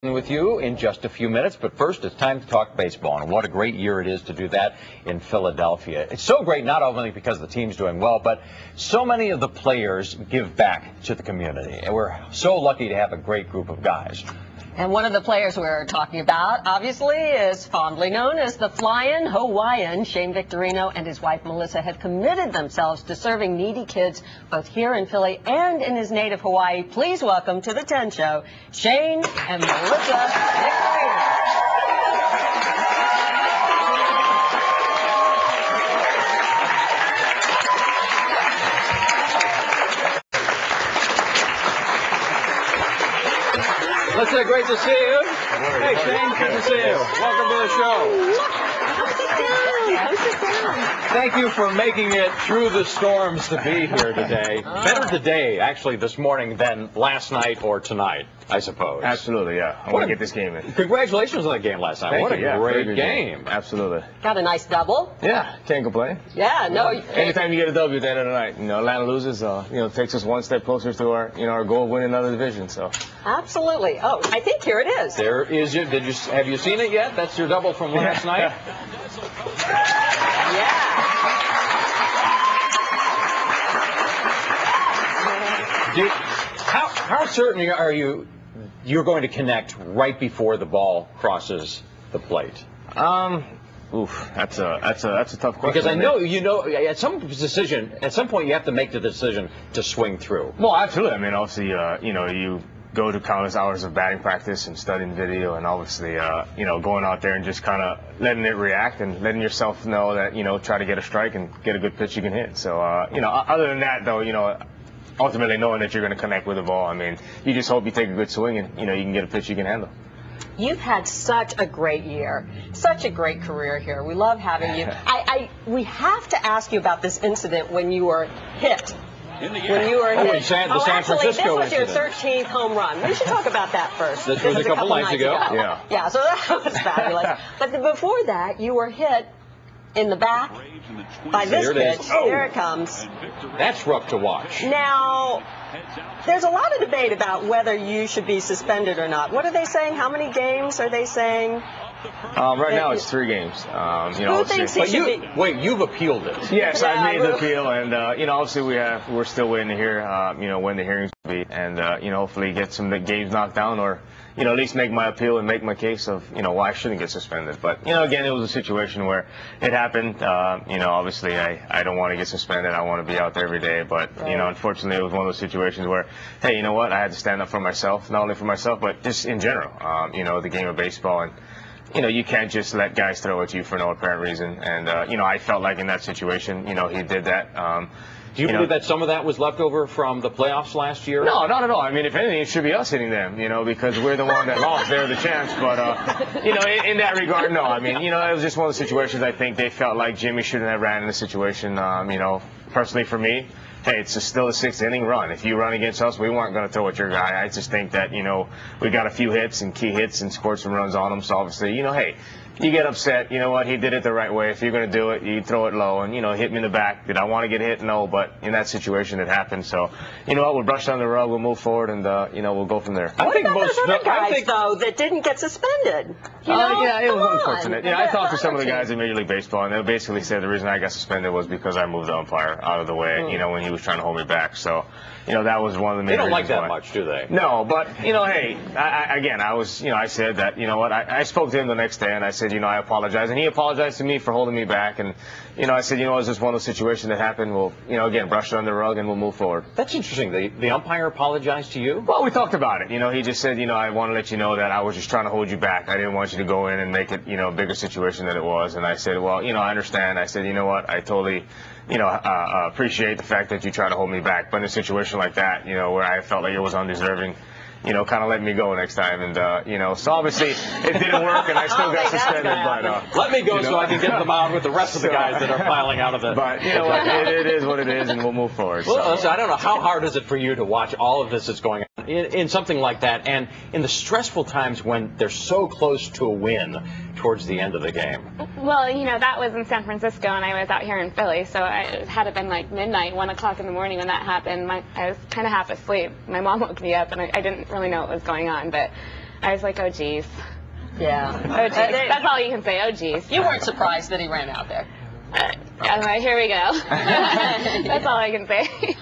With you in just a few minutes, but first it's time to talk baseball, and what a great year it is to do that in Philadelphia. It's so great not only because the team's doing well, but so many of the players give back to the community, and we're so lucky to have a great group of guys. And one of the players we're talking about, obviously, is fondly known as the Flying Hawaiian. Shane Victorino and his wife Melissa have committed themselves to serving needy kids both here in Philly and in his native Hawaii. Please welcome to the 10 Show, Shane and Melissa Victorino. Melissa, great to see you. Hey, Shane, good to see you. Welcome to the show. Thank you for making it through the storms to be here today. Better today, actually, this morning than last night or tonight, I suppose. Absolutely, yeah. I want to get this game in. Congratulations on the game last night. What a great game. Absolutely. Got a nice double. Yeah, can't complain. Yeah, no. Anytime you get a W at the end of the night, Atlanta loses, takes us one step closer to our goal of winning another division. So. Absolutely. Oh, I think here it is. There is it. Have you seen it yet? That's your double from last night. Yeah. How certain are you you're going to connect right before the ball crosses the plate? That's a tough question. Because I know at some point you have to make the decision to swing through. Well, absolutely. I mean, obviously, you go to countless hours of batting practice and studying video, and obviously, going out there and just kind of letting it react and letting yourself know that try to get a strike and get a good pitch you can hit. So, other than that, though, ultimately knowing that you're going to connect with the ball, I mean, you just hope you take a good swing and you can get a pitch you can handle. You've had such a great year, such a great career here. We love having you. We have to ask you about this incident when you were hit. When you were hit. The San Francisco this was your 13th home run. We should talk about that first. This was a couple nights ago. Yeah, so that was fabulous. But before that, you were hit in the back by this pitch. There it comes. That's rough to watch. Now, there's a lot of debate about whether you should be suspended or not. What are they saying? How many games are they saying? Right now it's 3 games. Who thinks he should be? Wait, you've appealed it. Yes, I've made the appeal, and obviously we're still waiting to hear when the hearings will be, and hopefully get some games knocked down, or at least make my appeal and make my case of why I shouldn't get suspended. But again, it was a situation where it happened. Obviously I don't want to get suspended. I want to be out there every day, but unfortunately it was one of those situations where, hey, you know what? I had to stand up for myself, not only for myself, but just in general. The game of baseball, and you can't just let guys throw at you for no apparent reason. And, I felt like in that situation, he did that. Do you believe that some of that was left over from the playoffs last year? No, not at all. I mean, if anything, it should be us hitting them, because we're the one that lost. They're the champs. But, in that regard, no. I mean, it was just one of the situations I think they felt like Jimmy shouldn't have ran in the situation. Personally for me, hey, it's still a 6th inning run. If you run against us, we weren't going to throw at your guy. I just think that, we got a few hits and key hits and scored some runs on him. So obviously, hey, you get upset. You know what? He did it the right way. If you're going to do it, you throw it low and, hit me in the back. Did I want to get hit? No, but in that situation, it happened. So, you know what? We'll brush down the rug. We'll move forward and, we'll go from there. What about those other guys, though, that didn't get suspended? Yeah, it was unfortunate. I talked to some of the guys in Major League Baseball, and they basically said the reason I got suspended was because I moved the umpire out of the way, when he was trying to hold me back. So, that was one of the main reasons. They don't like that much, do they? No, but, hey, I said that, I spoke to him the next day, and I said, I apologize. And he apologized to me for holding me back. And, I said, it's just one of those situations that happened. We'll, again, brush it under the rug and we'll move forward. That's interesting. The umpire apologized to you? Well, we talked about it. He just said, I want to let you know that I was just trying to hold you back. I didn't want you to go in and make it, a bigger situation than it was. And I said, well, I understand. I said, you know what? I totally, appreciate the fact that you try to hold me back. But in a situation like that, where I felt like it was undeserving, kind of let me go next time. And, so obviously it didn't work and I still got suspended. But let me go so I can get them out with the rest of the guys that are piling out of it. But you know what? It is what it is, and we'll move forward. Well, listen, I don't know, how hard is it for you to watch all of this that's going on in something like that, and in the stressful times when they're so close to a win towards the end of the game? Well, that was in San Francisco, and I was out here in Philly, so it had to been like midnight, 1 o'clock in the morning when that happened. I was kind of half asleep. My mom woke me up, and I didn't really know what was going on, but I was like, oh geez. Yeah. Oh geez. That's all you can say. Oh geez. You weren't surprised that he ran out there. All right, here we go. That's all I can say.